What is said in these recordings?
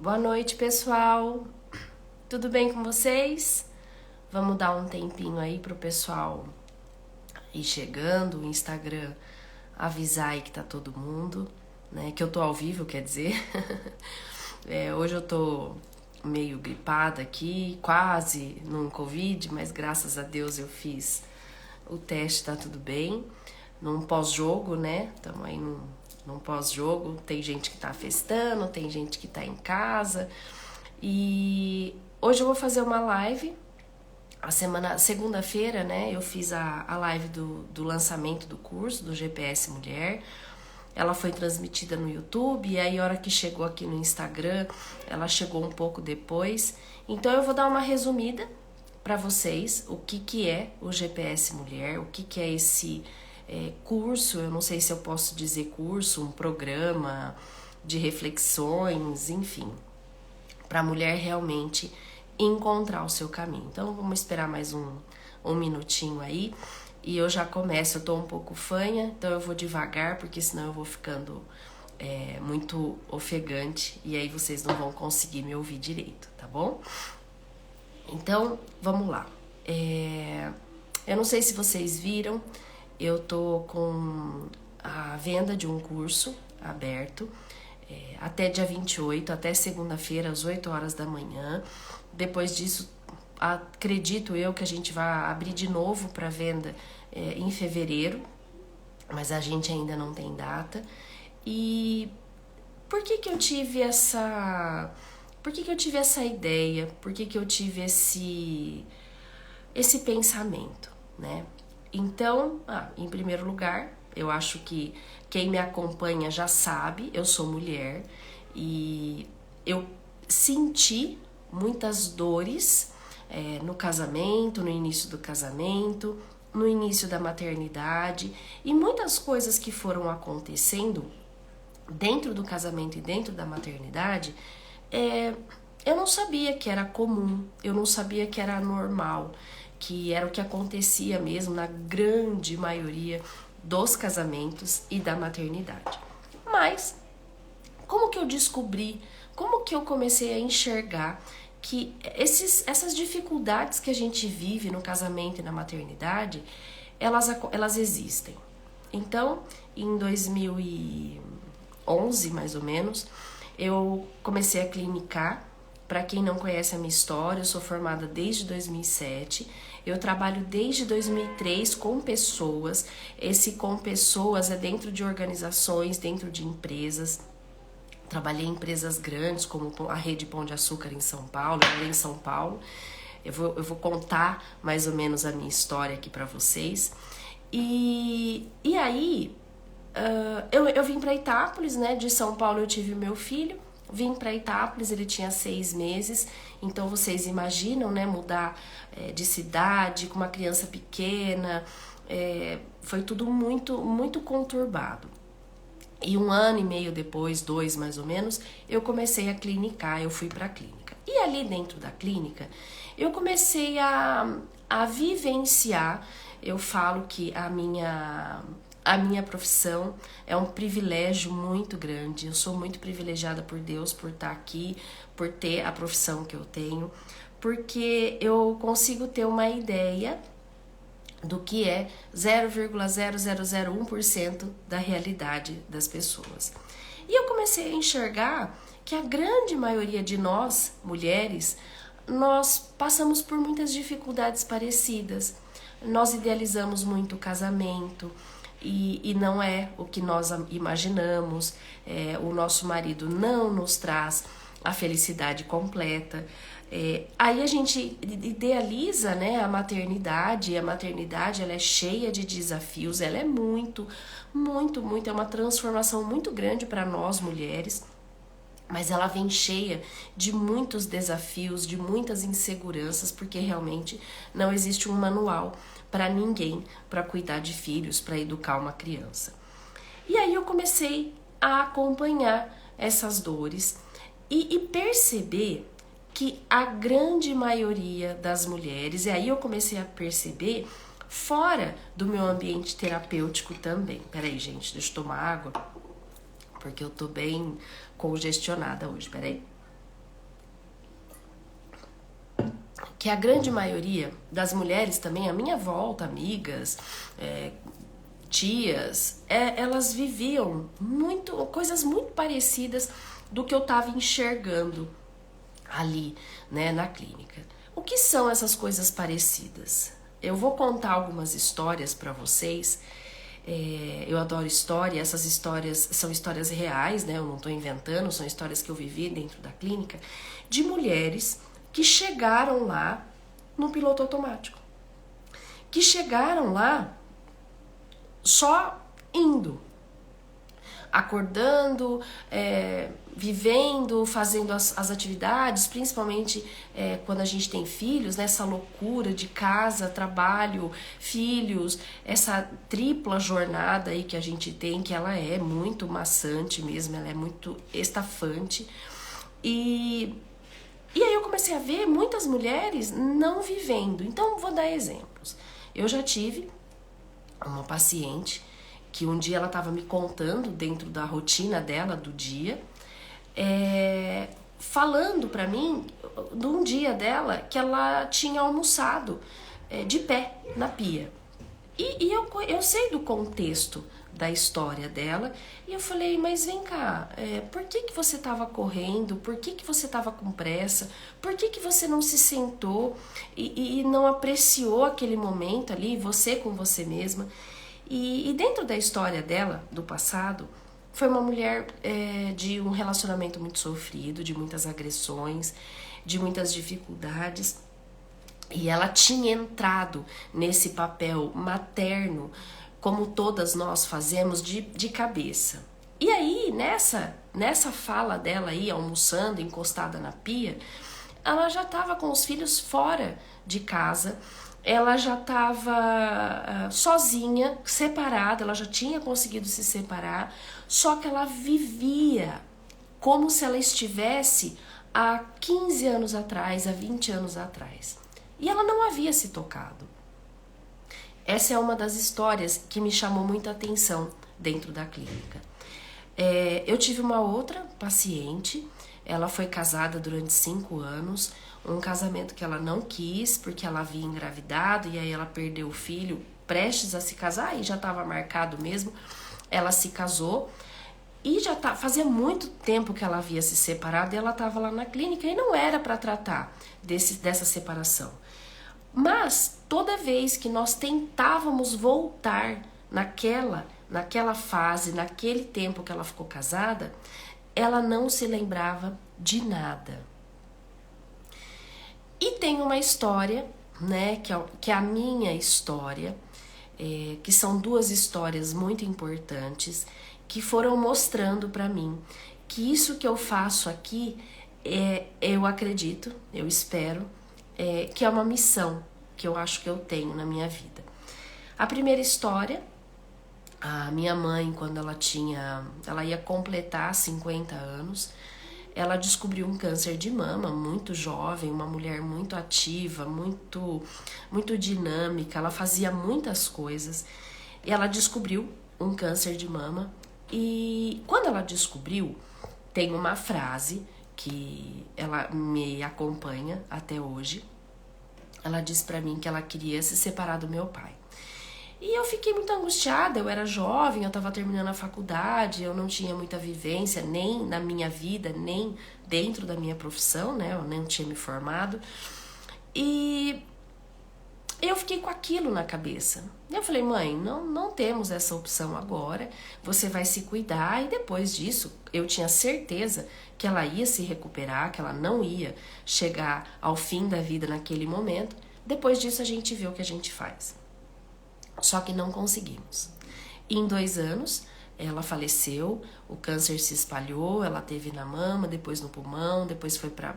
Boa noite, pessoal. Tudo bem com vocês? Vamos dar um tempinho aí pro pessoal ir chegando, o Instagram avisar aí que tá todo mundo, né? Que eu tô ao vivo, quer dizer. Hoje eu tô meio gripada aqui, quase num Covid, mas graças a Deus eu fiz o teste, tá tudo bem. Num pós-jogo, né? Estamos aí num pós-jogo. Tem gente que tá festando, tem gente que tá em casa. E hoje eu vou fazer uma live. Segunda-feira, né? Eu fiz a live do lançamento do curso do GPS Mulher. Ela foi transmitida no YouTube e aí a hora que chegou aqui no Instagram, ela chegou um pouco depois. Então eu vou dar uma resumida para vocês o que é o GPS Mulher, o que é esse curso. Eu não sei se eu posso dizer curso, um programa de reflexões, enfim, para a mulher realmente encontrar o seu caminho. Então vamos esperar mais um minutinho aí e eu já começo. Eu tô um pouco fanha, então eu vou devagar, porque senão eu vou ficando muito ofegante e aí vocês não vão conseguir me ouvir direito, tá bom? Então vamos lá. Eu não sei se vocês viram, eu tô com a venda de um curso aberto até dia 28, até segunda-feira, às 8 horas da manhã. Depois disso, acredito eu que a gente vai abrir de novo para venda em fevereiro, mas a gente ainda não tem data. E por que eu tive essa... Por que eu tive essa ideia? Por que eu tive esse pensamento, né? Então, em primeiro lugar, eu acho que quem me acompanha já sabe, eu sou mulher e eu senti muitas dores no casamento, no início do casamento, no início da maternidade e muitas coisas que foram acontecendo dentro do casamento e dentro da maternidade. Eu não sabia que era comum, eu não sabia que era normal, que era o que acontecia mesmo na grande maioria dos casamentos e da maternidade. Mas, como que eu descobri, como que eu comecei a enxergar que essas dificuldades que a gente vive no casamento e na maternidade, elas existem. Então, em 2011, mais ou menos, eu comecei a clinicar. Para quem não conhece a minha história, eu sou formada desde 2007, eu trabalho desde 2003 com pessoas. Esse com pessoas é dentro de organizações, dentro de empresas. Trabalhei em empresas grandes, como a Rede Pão de Açúcar em São Paulo, em São Paulo. Eu vou contar mais ou menos a minha história aqui para vocês. E aí, eu vim para Itápolis, né? De São Paulo eu tive meu filho. Vim para Itápolis, ele tinha 6 meses, então vocês imaginam, né, mudar de cidade com uma criança pequena, foi tudo muito, muito conturbado. E 1 ano e meio depois, 2 mais ou menos, eu comecei a clinicar, eu fui para a clínica. E ali dentro da clínica, eu comecei a vivenciar. Eu falo que a minha profissão é um privilégio muito grande. Eu sou muito privilegiada por Deus por estar aqui, por ter a profissão que eu tenho, porque eu consigo ter uma ideia do que é 0,0001% da realidade das pessoas. E eu comecei a enxergar que a grande maioria de nós, mulheres, nós passamos por muitas dificuldades parecidas. Nós idealizamos muito o casamento, e não é o que nós imaginamos. O nosso marido não nos traz a felicidade completa. Aí a gente idealiza, né, a maternidade. A maternidade, ela é cheia de desafios, ela é muito, muito, muito, é uma transformação muito grande para nós mulheres. Mas ela vem cheia de muitos desafios, de muitas inseguranças, porque realmente não existe um manual para ninguém para cuidar de filhos, para educar uma criança. E aí eu comecei a acompanhar essas dores e perceber que a grande maioria das mulheres, e aí eu comecei a perceber fora do meu ambiente terapêutico também. Peraí, gente, deixa eu tomar água, porque eu tô bem congestionada hoje, peraí. que a grande maioria das mulheres também, à minha volta, amigas, tias, elas viviam coisas muito parecidas do que eu estava enxergando ali, né, na clínica. O que são essas coisas parecidas? Eu vou contar algumas histórias para vocês. Eu adoro história, essas histórias são histórias reais, né? Eu não estou inventando, são histórias que eu vivi dentro da clínica, de mulheres que chegaram lá no piloto automático. Que chegaram lá só indo, acordando, vivendo, fazendo as atividades, principalmente quando a gente tem filhos, né, essa loucura de casa, trabalho, filhos, essa tripla jornada aí que a gente tem, que ela é muito maçante mesmo, ela é muito estafante. E aí eu comecei a ver muitas mulheres não vivendo. Então, vou dar exemplos. Eu já tive uma paciente que um dia ela estava me contando dentro da rotina dela do dia, falando para mim de um dia dela que ela tinha almoçado de pé na pia. E eu sei do contexto da história dela, e eu falei, mas vem cá, por que você estava correndo, por que você estava com pressa, por que você não se sentou e não apreciou aquele momento ali, você com você mesma? E dentro da história dela, do passado, foi uma mulher de um relacionamento muito sofrido, de muitas agressões, de muitas dificuldades. E ela tinha entrado nesse papel materno, como todas nós fazemos, de cabeça. E aí, nessa fala dela aí, almoçando, encostada na pia, ela já estava com os filhos fora de casa, ela já estava sozinha, separada, ela já tinha conseguido se separar, só que ela vivia como se ela estivesse há 15 anos atrás, há 20 anos atrás. E ela não havia se tocado. Essa é uma das histórias que me chamou muita atenção dentro da clínica. Eu tive uma outra paciente, ela foi casada durante 5 anos, um casamento que ela não quis, porque ela havia engravidado, e aí ela perdeu o filho prestes a se casar, e já estava marcado mesmo. Ela se casou, e fazia muito tempo que ela havia se separado, e ela estava lá na clínica, e não era para tratar dessa separação. Mas toda vez que nós tentávamos voltar naquela fase, naquele tempo que ela ficou casada, ela não se lembrava de nada. E tem uma história, né, que é a minha história, que são 2 histórias muito importantes, que foram mostrando para mim que isso que eu faço aqui, eu acredito, eu espero, que é uma missão que eu acho que eu tenho na minha vida. A primeira história, a minha mãe, quando ela ia completar 50 anos, ela descobriu um câncer de mama muito jovem, uma mulher muito ativa, muito dinâmica, ela fazia muitas coisas, e ela descobriu um câncer de mama. E quando ela descobriu, tem uma frase que ela me acompanha até hoje. Ela disse pra mim que ela queria se separar do meu pai. E eu fiquei muito angustiada, eu era jovem, eu estava terminando a faculdade, eu não tinha muita vivência, nem na minha vida, nem dentro da minha profissão, né? Eu nem tinha me formado. E eu fiquei com aquilo na cabeça. E eu falei, mãe, não temos essa opção agora, você vai se cuidar, e depois disso, eu tinha certeza que ela ia se recuperar, que ela não ia chegar ao fim da vida naquele momento. Depois disso, a gente vê o que a gente faz. Só que não conseguimos. E em 2 anos, ela faleceu, o câncer se espalhou, ela teve na mama, depois no pulmão, depois foi para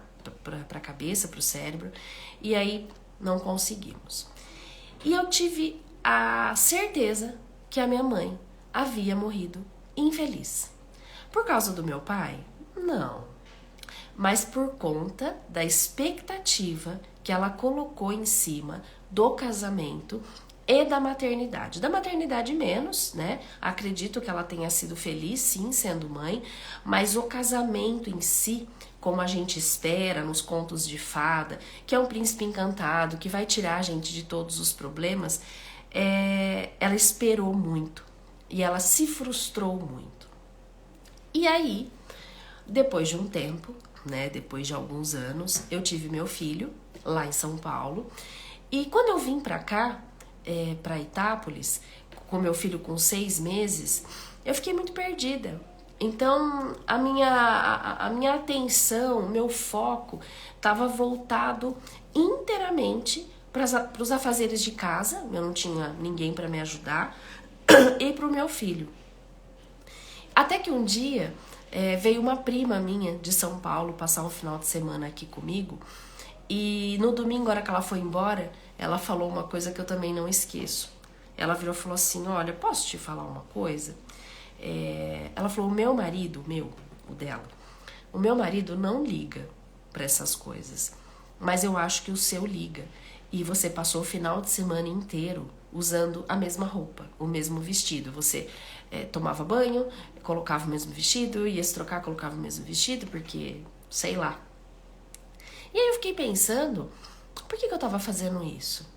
a cabeça, para o cérebro, e aí não conseguimos. E eu tive a certeza que a minha mãe havia morrido infeliz. Por causa do meu pai? Não. Mas por conta da expectativa que ela colocou em cima do casamento, e da maternidade. Da maternidade menos, né? Acredito que ela tenha sido feliz, sim, sendo mãe, mas o casamento em si, como a gente espera nos contos de fada, que é um príncipe encantado, que vai tirar a gente de todos os problemas, ela esperou muito e ela se frustrou muito. E aí, depois de um tempo, né, depois de alguns anos, eu tive meu filho lá em São Paulo. E quando eu vim pra cá, pra Itápolis, com meu filho com 6 meses, eu fiquei muito perdida. Então, a minha atenção, o meu foco estava voltado inteiramente para os afazeres de casa, eu não tinha ninguém para me ajudar, e para o meu filho. Até que um dia veio uma prima minha de São Paulo passar um final de semana aqui comigo, e no domingo, na hora que ela foi embora, ela falou uma coisa que eu também não esqueço. Ela virou e falou assim, olha, posso te falar uma coisa? Ela falou, o meu marido, o meu marido não liga para essas coisas, mas eu acho que o seu liga. E você passou o final de semana inteiro usando a mesma roupa, o mesmo vestido. Você tomava banho, colocava o mesmo vestido, ia se trocar, colocava o mesmo vestido, porque, sei lá. E aí eu fiquei pensando, por que eu tava fazendo isso?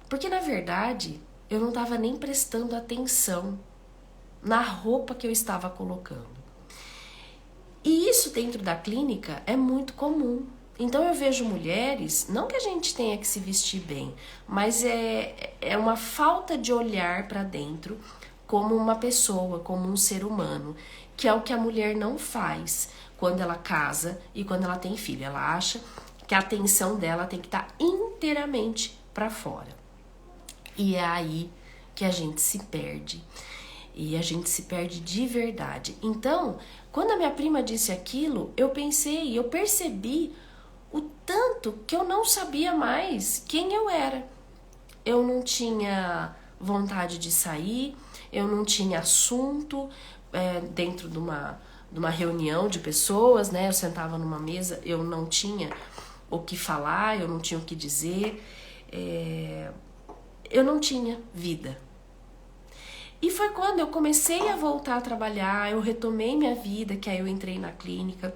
Porque, na verdade, eu não tava nem prestando atenção na roupa que eu estava colocando. E isso dentro da clínica é muito comum. Então eu vejo mulheres, não que a gente tenha que se vestir bem, mas é uma falta de olhar para dentro como uma pessoa, como um ser humano, que é o que a mulher não faz quando ela casa e quando ela tem filho. Ela acha que a atenção dela tem que estar inteiramente para fora. E é aí que a gente se perde. E a gente se perde de verdade. Então, quando a minha prima disse aquilo, eu pensei, eu percebi o tanto que eu não sabia mais quem eu era. Eu não tinha vontade de sair, eu não tinha assunto dentro de uma reunião de pessoas, né? Eu sentava numa mesa, eu não tinha o que falar, eu não tinha o que dizer, eu não tinha vida. E foi quando eu comecei a voltar a trabalhar, eu retomei minha vida, que aí eu entrei na clínica,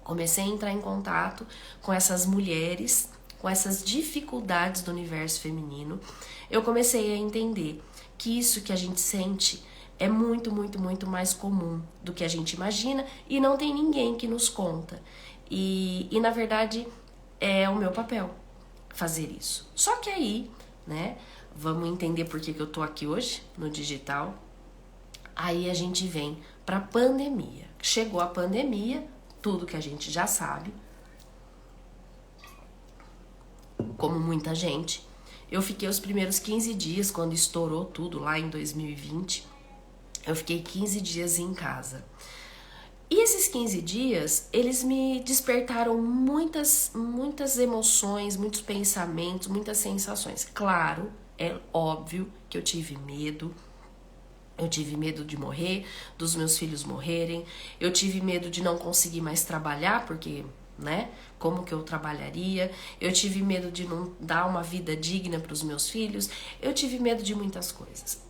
comecei a entrar em contato com essas mulheres, com essas dificuldades do universo feminino. Eu comecei a entender que isso que a gente sente é muito, muito, muito mais comum do que a gente imagina e não tem ninguém que nos conta. E na verdade, é o meu papel fazer isso. Só que aí, né, vamos entender por que eu tô aqui hoje, no digital. Aí a gente vem pra pandemia. Chegou a pandemia, tudo que a gente já sabe. Como muita gente. Eu fiquei os primeiros 15 dias, quando estourou tudo lá em 2020. Eu fiquei 15 dias em casa. E esses 15 dias, eles me despertaram muitas emoções, muitos pensamentos, muitas sensações. Claro, é óbvio que eu tive medo. Eu tive medo de morrer, dos meus filhos morrerem. Eu tive medo de não conseguir mais trabalhar, porque, né, como que eu trabalharia? Eu tive medo de não dar uma vida digna para os meus filhos. Eu tive medo de muitas coisas.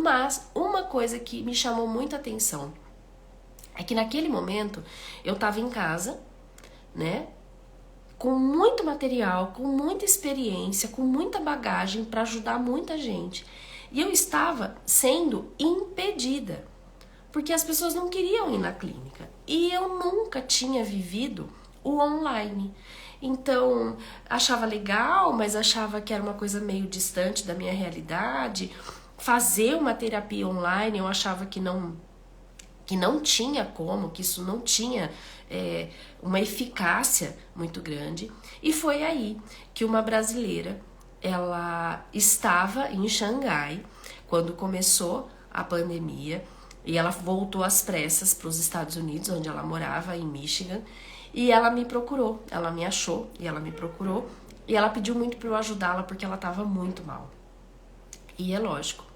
Mas uma coisa que me chamou muita atenção é que naquele momento eu estava em casa, né, com muito material, com muita experiência, com muita bagagem para ajudar muita gente. E eu estava sendo impedida, porque as pessoas não queriam ir na clínica. E eu nunca tinha vivido o online. Então, achava legal, mas achava que era uma coisa meio distante da minha realidade. Fazer uma terapia online, eu achava que não tinha como, que isso não tinha uma eficácia muito grande. E foi aí que uma brasileira, ela estava em Xangai quando começou a pandemia e ela voltou às pressas para os Estados Unidos, onde ela morava, em Michigan, e ela me procurou, ela me achou e ela me procurou e ela pediu muito para eu ajudá-la porque ela estava muito mal. E é lógico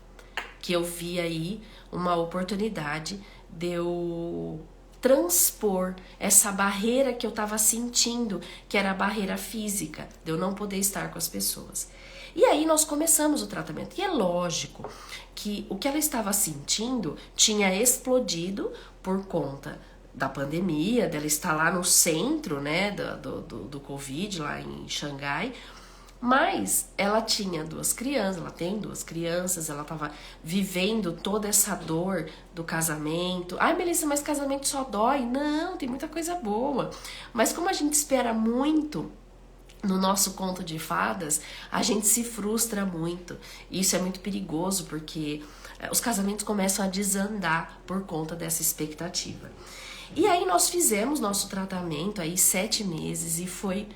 que eu vi aí uma oportunidade de eu transpor essa barreira que eu estava sentindo, que era a barreira física, de eu não poder estar com as pessoas. E aí nós começamos o tratamento. E é lógico que o que ela estava sentindo tinha explodido por conta da pandemia, dela estar lá no centro, né, do Covid, lá em Xangai. Mas ela tinha duas crianças, ela tem duas crianças, ela estava vivendo toda essa dor do casamento. Ai, Melissa, mas casamento só dói? Não, tem muita coisa boa. Mas como a gente espera muito no nosso conto de fadas, a gente se frustra muito. E isso é muito perigoso, porque os casamentos começam a desandar por conta dessa expectativa. E aí nós fizemos nosso tratamento aí 7 meses e foi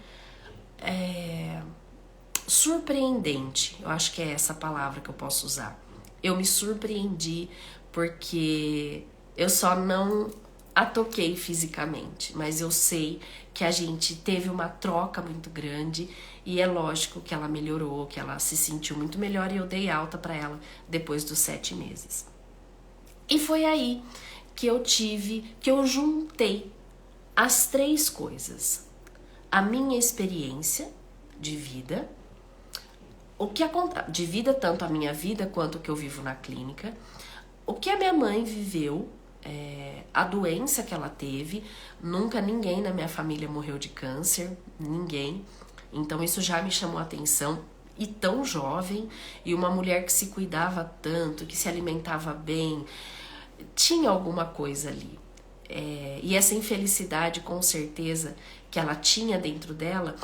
surpreendente. Eu acho que é essa palavra que eu posso usar. Eu me surpreendi porque eu só não a toquei fisicamente, mas eu sei que a gente teve uma troca muito grande e é lógico que ela melhorou, que ela se sentiu muito melhor e eu dei alta para ela depois dos 7 meses. E foi aí que eu juntei as 3 coisas: a minha experiência de vida, de vida, tanto a minha vida quanto o que eu vivo na clínica, o que a minha mãe viveu, a doença que ela teve. Nunca ninguém na minha família morreu de câncer, ninguém. Então isso já me chamou a atenção. E tão jovem, e uma mulher que se cuidava tanto, que se alimentava bem, tinha alguma coisa ali. E essa infelicidade, com certeza, que ela tinha dentro dela,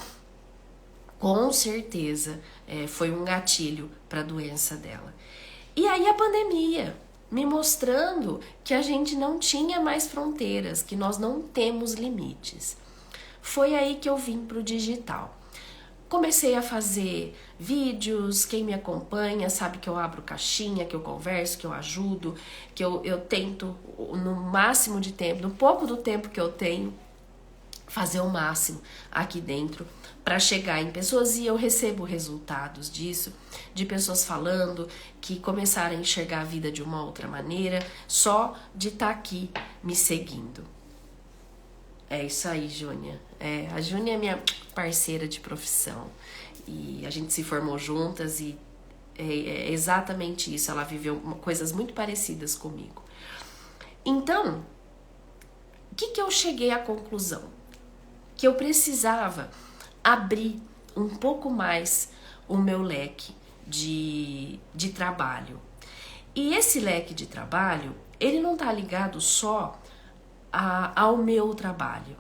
com certeza foi um gatilho para a doença dela. E aí a pandemia, me mostrando que a gente não tinha mais fronteiras, que nós não temos limites. Foi aí que eu vim para o digital. Comecei a fazer vídeos, quem me acompanha sabe que eu abro caixinha, que eu converso, que eu ajudo, que eu tento no máximo de tempo, no pouco do tempo que eu tenho, fazer o máximo aqui dentro para chegar em pessoas. E eu recebo resultados disso, de pessoas falando que começaram a enxergar a vida de uma outra maneira só de estar aqui me seguindo. É isso aí, Júnia. A Júnia é minha parceira de profissão e a gente se formou juntas e é exatamente isso. Ela viveu coisas muito parecidas comigo. Então, o que eu cheguei à conclusão? Que eu precisava abrir um pouco mais o meu leque de trabalho. E esse leque de trabalho, ele não está ligado só ao meu trabalho.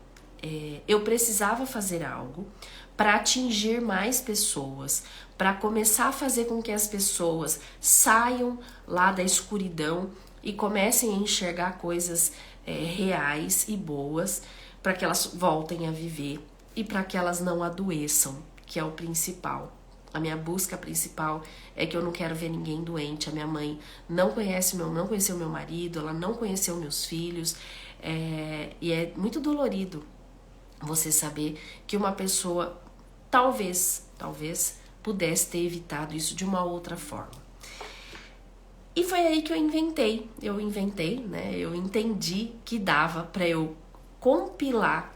Eu precisava fazer algo para atingir mais pessoas, para começar a fazer com que as pessoas saiam lá da escuridão e comecem a enxergar coisas reais e boas, para que elas voltem a viver e para que elas não adoeçam, que é o principal. A minha busca principal é que eu não quero ver ninguém doente. A minha mãe não conheceu meu marido, ela não conheceu meus filhos, e é muito dolorido você saber que uma pessoa talvez pudesse ter evitado isso de uma outra forma. E foi aí que eu entendi, né? Eu entendi que dava para eu compilar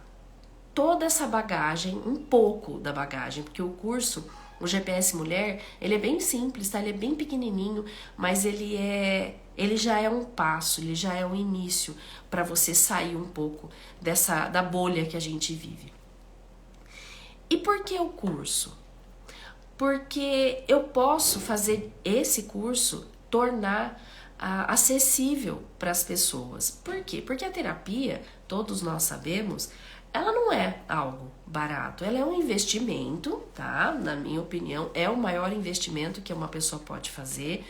toda essa bagagem, um pouco da bagagem, porque o curso, o GPS Mulher, ele é bem simples, tá? Ele é bem pequenininho, mas ele já é um passo, ele já é um início para você sair um pouco da bolha que a gente vive. E por que o curso? Porque eu posso fazer esse curso tornar acessível para as pessoas. Por quê? Porque a terapia, todos nós sabemos, ela não é algo barato, ela é um investimento, tá? Na minha opinião, é o maior investimento que uma pessoa pode fazer.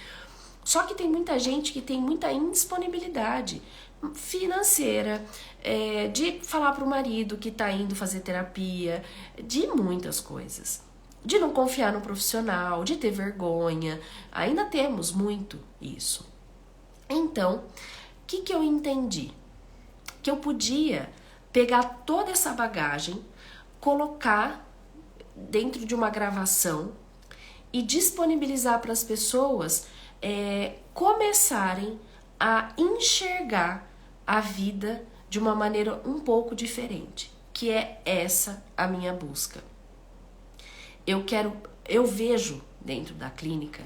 Só que tem muita gente que tem muita indisponibilidade financeira, de falar para o marido que está indo fazer terapia, de muitas coisas. De não confiar no profissional, de ter vergonha. Ainda temos muito isso. Então, o que eu entendi? Que eu podia pegar toda essa bagagem, colocar dentro de uma gravação e disponibilizar para as pessoas começarem a enxergar a vida de uma maneira um pouco diferente, que é essa a minha busca. Eu quero eu vejo dentro da clínica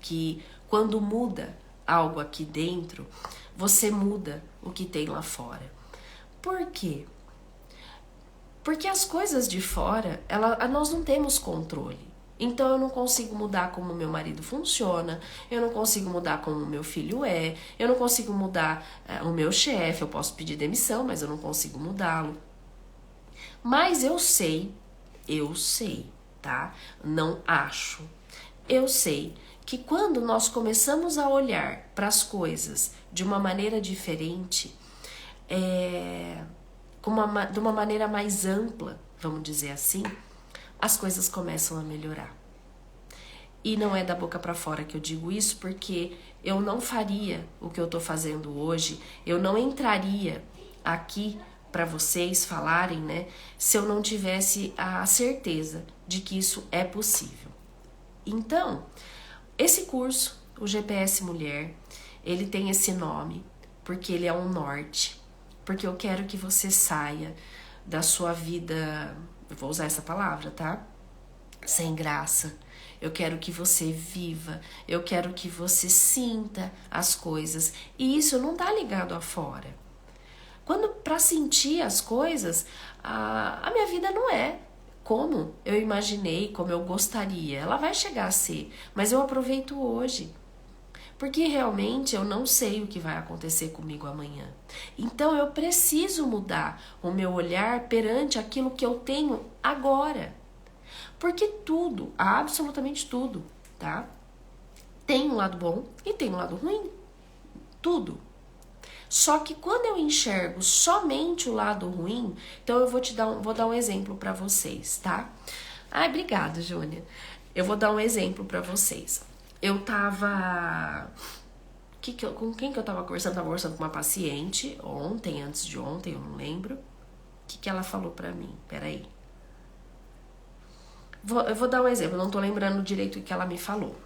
que quando muda algo aqui dentro, você muda o que tem lá fora. Por quê? Porque as coisas de fora, nós não temos controle. Então eu não consigo mudar como meu marido funciona, eu não consigo mudar como meu filho é, eu não consigo mudar o meu chefe, eu posso pedir demissão, mas eu não consigo mudá-lo. Mas eu sei, tá? Não acho. Eu sei que quando nós começamos a olhar para as coisas de uma maneira diferente, de uma maneira mais ampla, vamos dizer assim, as coisas começam a melhorar. E não é da boca para fora que eu digo isso, porque eu não faria o que eu tô fazendo hoje, eu não entraria aqui para vocês falarem, né, se eu não tivesse a certeza de que isso é possível. Então, esse curso, o GPS Mulher, ele tem esse nome porque ele é um norte, porque eu quero que você saia da sua vida, eu vou usar essa palavra, tá? Sem graça. Eu quero que você viva, eu quero que você sinta as coisas. E isso não tá ligado a fora. Quando para sentir as coisas, a minha vida não é como eu imaginei, como eu gostaria. Ela vai chegar a ser, mas eu aproveito hoje. Porque realmente eu não sei o que vai acontecer comigo amanhã. Então eu preciso mudar o meu olhar perante aquilo que eu tenho agora. Porque tudo, absolutamente tudo, tá? Tem um lado bom e tem um lado ruim. Tudo. Só que quando eu enxergo somente o lado ruim, então eu vou dar um exemplo para vocês, tá? Ai, obrigada, Júnia. Eu vou dar um exemplo para vocês. Eu tava... com quem que eu tava conversando? Tava conversando com uma paciente ontem, antes de ontem, eu não lembro. O que ela falou pra mim? Peraí. Eu vou dar um exemplo, eu não tô lembrando direito o que ela me falou.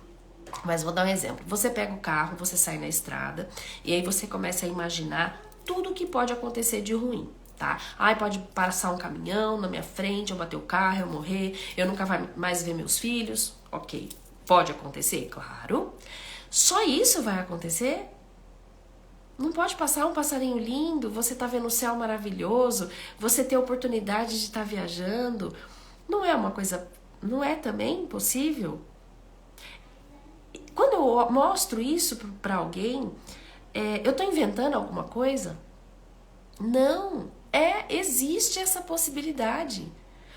Mas vou dar um exemplo. Você pega o carro, você sai na estrada e aí você começa a imaginar tudo o que pode acontecer de ruim, tá? Ai, pode passar um caminhão na minha frente, eu bater o carro, eu morrer, eu nunca mais ver meus filhos. Ok, pode acontecer? Claro. Só isso vai acontecer? Não pode passar um passarinho lindo, você tá vendo o céu maravilhoso, você ter a oportunidade de estar viajando. Não é uma coisa... Não é também possível? Quando eu mostro isso pra alguém, eu tô inventando alguma coisa? Não, existe essa possibilidade.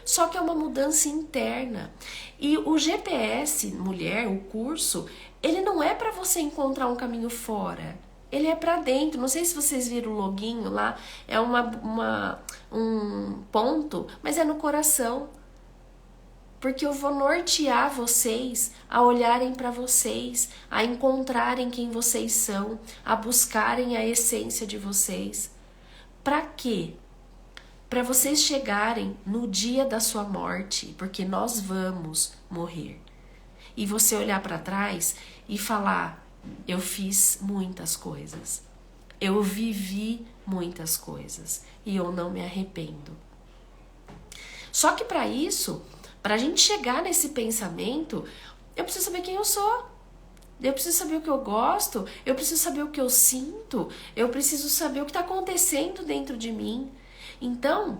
Só que é uma mudança interna. E o GPS Mulher, o curso, ele não é para você encontrar um caminho fora. Ele é para dentro. Não sei se vocês viram o loginho lá, é um ponto, mas é no coração. Porque eu vou nortear vocês a olharem para vocês, a encontrarem quem vocês são, a buscarem a essência de vocês. Para quê? Para vocês chegarem no dia da sua morte, porque nós vamos morrer. E você olhar para trás e falar: eu fiz muitas coisas, eu vivi muitas coisas e eu não me arrependo. Só que para isso... Para a gente chegar nesse pensamento, eu preciso saber quem eu sou. Eu preciso saber o que eu gosto, eu preciso saber o que eu sinto, eu preciso saber o que está acontecendo dentro de mim. Então,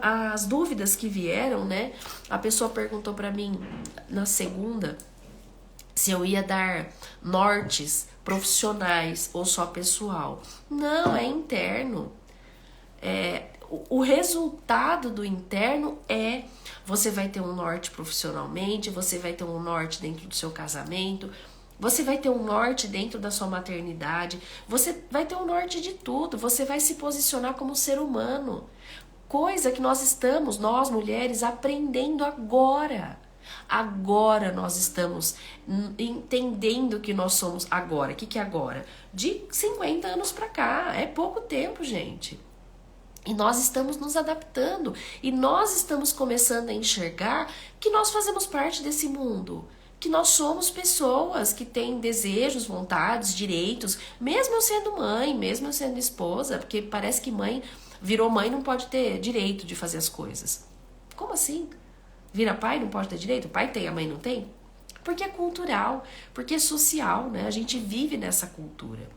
as dúvidas que vieram, né? A pessoa perguntou para mim na segunda se eu ia dar nortes profissionais ou só pessoal. Não, é interno. O resultado do interno você vai ter um norte profissionalmente, você vai ter um norte dentro do seu casamento, você vai ter um norte dentro da sua maternidade, você vai ter um norte de tudo, você vai se posicionar como ser humano, coisa que nós mulheres, aprendendo agora. Agora nós estamos entendendo que nós somos agora. O que é agora? De 50 anos pra cá, é pouco tempo, gente. E nós estamos nos adaptando e nós estamos começando a enxergar que nós fazemos parte desse mundo, que nós somos pessoas que têm desejos, vontades, direitos, mesmo eu sendo mãe, mesmo eu sendo esposa, porque parece que virou mãe não pode ter direito de fazer as coisas. Como assim? Vira pai, não pode ter direito? O pai tem, a mãe não tem? Porque é cultural, porque é social, né? A gente vive nessa cultura.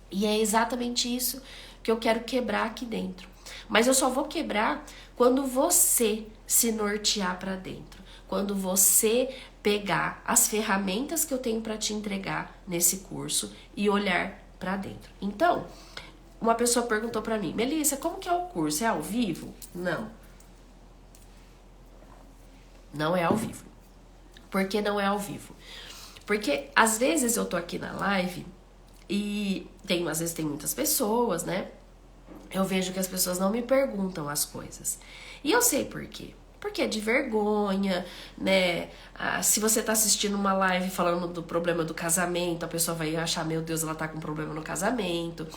E é exatamente isso que eu quero quebrar aqui dentro. Mas eu só vou quebrar quando você se nortear para dentro. Quando você pegar as ferramentas que eu tenho para te entregar nesse curso e olhar para dentro. Então, uma pessoa perguntou para mim: Melissa, como que é o curso? É ao vivo? Não. Não é ao vivo. Por que não é ao vivo? Porque às vezes eu tô aqui na live e às vezes tem muitas pessoas, né? Eu vejo que as pessoas não me perguntam as coisas. E eu sei por quê. Porque é de vergonha, né? Se você tá assistindo uma live falando do problema do casamento, a pessoa vai achar, meu Deus, ela tá com problema no casamento.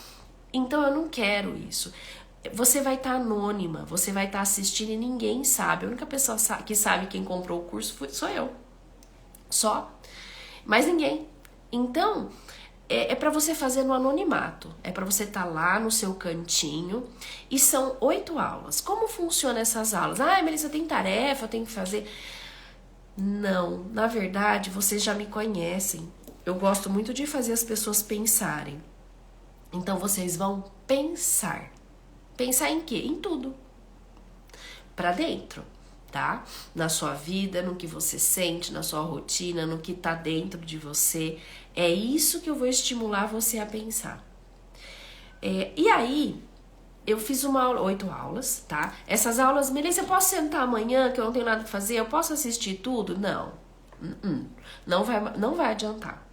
Então eu não quero isso. Você vai estar anônima, você vai estar assistindo e ninguém sabe. A única pessoa que sabe quem comprou o curso sou eu. Só. Mais ninguém. Então, é para você fazer no anonimato. É para você estar lá no seu cantinho. E são 8 aulas. Como funcionam essas aulas? Ah, Melissa, tem tarefa, eu tenho que fazer. Não, na verdade, vocês já me conhecem. Eu gosto muito de fazer as pessoas pensarem. Então, vocês vão pensar. Pensar em quê? Em tudo. Pra dentro, tá? Na sua vida, no que você sente, na sua rotina, no que tá dentro de você. É isso que eu vou estimular você a pensar. E aí, eu fiz 8 aulas, tá? Essas aulas, Melissa, eu posso sentar amanhã que eu não tenho nada pra fazer? Eu posso assistir tudo? Não. Não vai adiantar.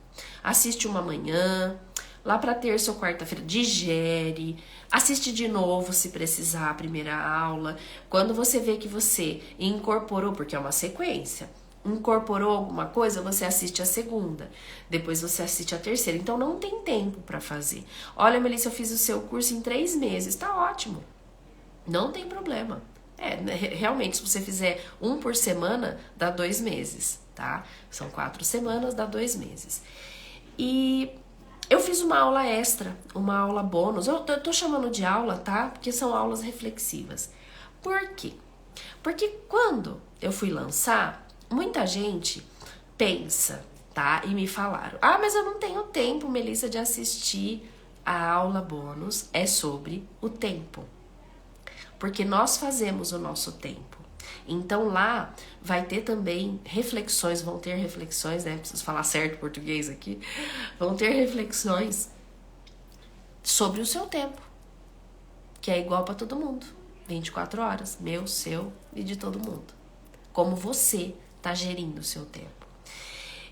Assiste uma manhã, lá pra terça ou quarta-feira, digere, assiste de novo se precisar a primeira aula. Quando você vê que você incorporou, porque é uma sequência, incorporou alguma coisa, você assiste a segunda, depois você assiste a terceira. Então não tem tempo pra fazer. Olha, Melissa, eu fiz o seu curso em 3 meses, tá ótimo, não tem problema. Realmente, se você fizer 1 por semana, dá 2 meses, tá? São 4 semanas, dá 2 meses. E eu fiz uma aula extra, uma aula bônus. Eu tô chamando de aula, tá? Porque são aulas reflexivas. Por quê? Porque quando eu fui lançar, muita gente pensa, tá? E me falaram: ah, mas eu não tenho tempo, Melissa, de assistir a aula bônus. É sobre o tempo. Porque nós fazemos o nosso tempo. Então lá vai ter também reflexões, vão ter reflexões, né? Preciso falar certo português aqui. Vão ter reflexões sobre o seu tempo, que é igual para todo mundo. 24 horas, meu, seu e de todo mundo. Como você tá gerindo o seu tempo.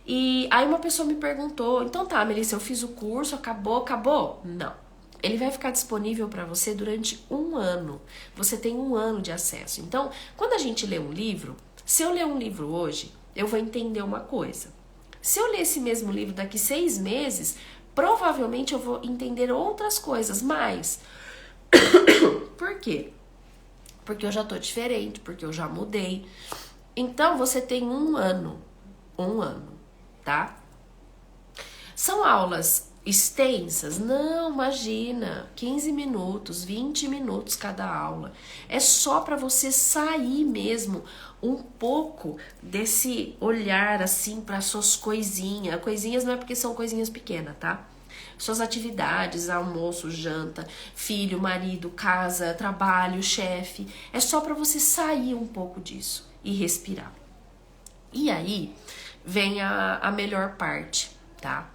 E aí uma pessoa me perguntou: então tá, Melissa, eu fiz o curso, acabou? Não. Ele vai ficar disponível para você durante 1 ano. Você tem 1 ano de acesso. Então, quando a gente lê um livro, se eu ler um livro hoje, eu vou entender uma coisa. Se eu ler esse mesmo livro daqui 6 meses, provavelmente eu vou entender outras coisas mais. Por quê? Porque eu já tô diferente, porque eu já mudei. Então, você tem 1 ano. 1 ano, tá? São aulas extensas? Não, imagina, 15 minutos, 20 minutos cada aula. É só para você sair mesmo um pouco desse olhar assim para suas coisinhas. Coisinhas não é porque são coisinhas pequenas, tá? Suas atividades, almoço, janta, filho, marido, casa, trabalho, chefe. É só para você sair um pouco disso e respirar. E aí vem a melhor parte, tá?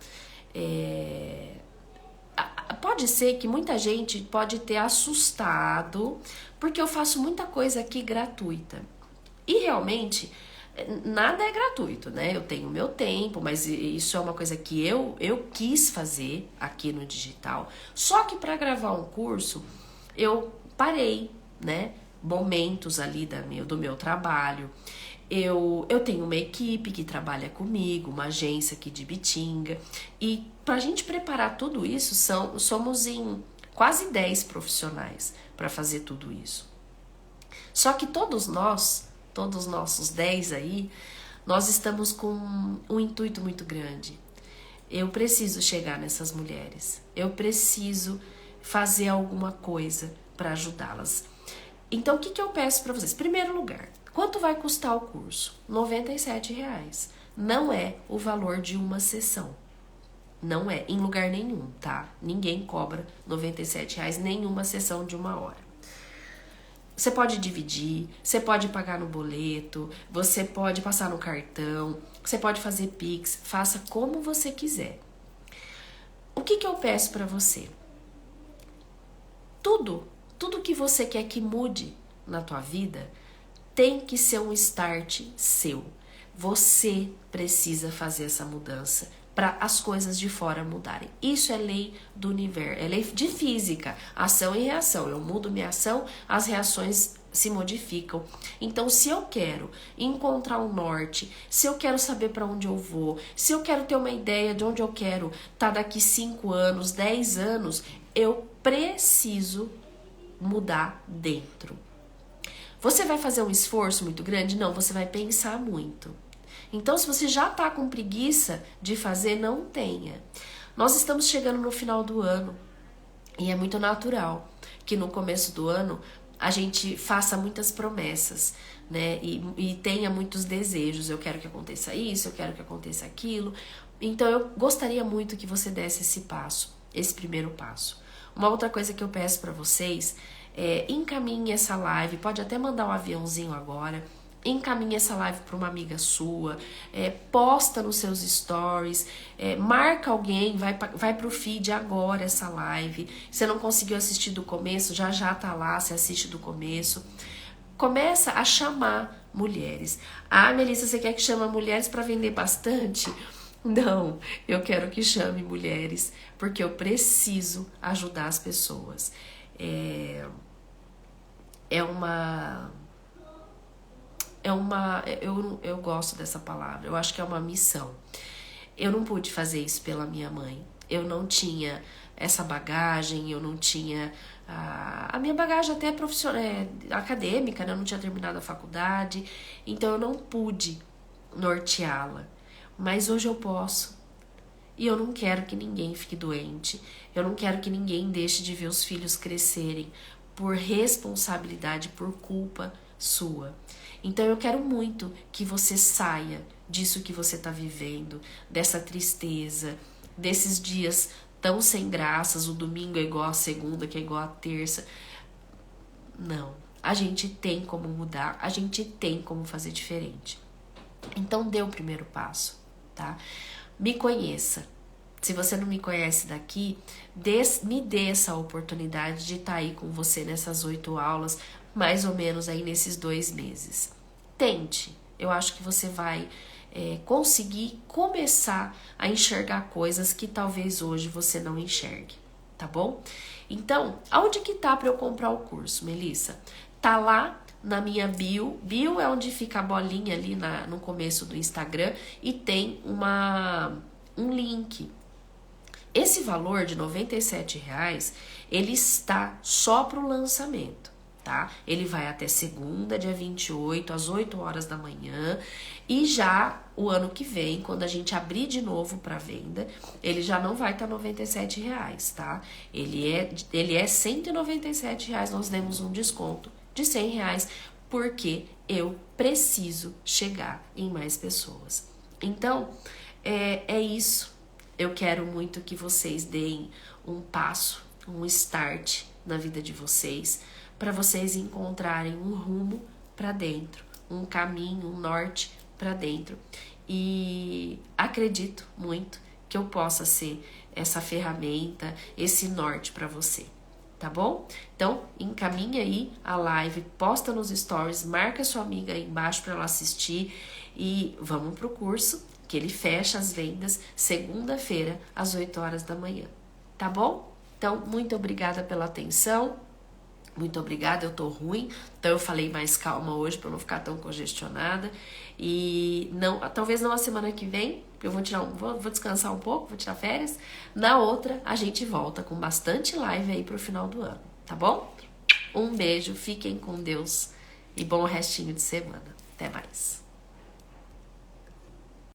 Pode ser que muita gente pode ter assustado, porque eu faço muita coisa aqui gratuita. E realmente, nada é gratuito, né? Eu tenho meu tempo, mas isso é uma coisa que eu quis fazer aqui no digital. Só que para gravar um curso, eu parei, né? Momentos ali do meu trabalho. Eu tenho uma equipe que trabalha comigo, uma agência aqui de Bitinga. E pra gente preparar tudo isso, somos em quase 10 profissionais para fazer tudo isso. Só que todos nós, todos os nossos 10 aí, nós estamos com um intuito muito grande. Eu preciso chegar nessas mulheres. Eu preciso fazer alguma coisa para ajudá-las. Então, o que eu peço para vocês? Primeiro lugar, Quanto vai custar o curso? R$ 97,00. Não é o valor de uma sessão. Não é, em lugar nenhum, tá? Ninguém cobra R$ 97,00 nenhuma sessão de 1 hora. Você pode dividir, você pode pagar no boleto, você pode passar no cartão, você pode fazer Pix, faça como você quiser. O que eu peço pra você? Tudo que você quer que mude na tua vida tem que ser um start seu. Você precisa fazer essa mudança para as coisas de fora mudarem. Isso é lei do universo, é lei de física, ação e reação. Eu mudo minha ação, as reações se modificam. Então, se eu quero encontrar um norte, se eu quero saber para onde eu vou, se eu quero ter uma ideia de onde eu quero estar daqui 5 anos, 10 anos, eu preciso mudar dentro. Você vai fazer um esforço muito grande? Não, você vai pensar muito. Então, se você já está com preguiça de fazer, não tenha. Nós estamos chegando no final do ano e é muito natural que no começo do ano a gente faça muitas promessas, né? E tenha muitos desejos. Eu quero que aconteça isso, eu quero que aconteça aquilo. Então, eu gostaria muito que você desse esse passo, esse primeiro passo. Uma outra coisa que eu peço para vocês é encaminhe essa live, pode até mandar um aviãozinho agora. Encaminhe essa live para uma amiga sua, posta nos seus stories, marca alguém, vai para o feed agora essa live. Você não conseguiu assistir do começo, já tá lá, você assiste do começo. Começa a chamar mulheres. Ah, Melissa, você quer que chame mulheres para vender bastante? Não, eu quero que chame mulheres, porque eu preciso ajudar as pessoas. Eu gosto dessa palavra, eu acho que é uma missão. Eu não pude fazer isso pela minha mãe. Eu não tinha essa bagagem, eu não tinha a minha bagagem até profissional, acadêmica, né? Eu não tinha terminado a faculdade, então eu não pude norteá-la. Mas hoje eu posso. E eu não quero que ninguém fique doente. Eu não quero que ninguém deixe de ver os filhos crescerem por responsabilidade, por culpa sua. Então eu quero muito que você saia disso que você está vivendo, dessa tristeza, desses dias tão sem graças, o domingo é igual a segunda, que é igual a terça. Não, a gente tem como mudar, a gente tem como fazer diferente. Então dê o primeiro passo, tá? Me conheça. Se você não me conhece daqui, me dê essa oportunidade de estar aí com você nessas 8 aulas, mais ou menos aí nesses 2 meses. Tente, eu acho que você vai conseguir começar a enxergar coisas que talvez hoje você não enxergue, tá bom? Então, aonde que tá para eu comprar o curso, Melissa? Tá lá na minha bio. Bio é onde fica a bolinha ali no começo do Instagram e tem um link. Esse valor de R$ 97,00, ele está só para o lançamento, tá? Ele vai até segunda, dia 28, às 8 horas da manhã. E já o ano que vem, quando a gente abrir de novo para venda, ele já não vai estar R$ 97,00, tá? Ele é R$ 197,00, nós demos um desconto de R$ 100,00, porque eu preciso chegar em mais pessoas. Então, é isso. Eu quero muito que vocês deem um passo, um start na vida de vocês, para vocês encontrarem um rumo para dentro, um caminho, um norte para dentro. E acredito muito que eu possa ser essa ferramenta, esse norte para você, tá bom? Então, encaminha aí a live, posta nos stories, marca sua amiga aí embaixo para ela assistir e vamos pro curso, que ele fecha as vendas segunda-feira, às 8 horas da manhã, tá bom? Então, muito obrigada pela atenção, muito obrigada, eu tô ruim, então eu falei mais calma hoje para não ficar tão congestionada, e talvez não a semana que vem, eu vou descansar um pouco, vou tirar férias, na outra a gente volta com bastante live aí pro final do ano, tá bom? Um beijo, fiquem com Deus e bom restinho de semana, até mais.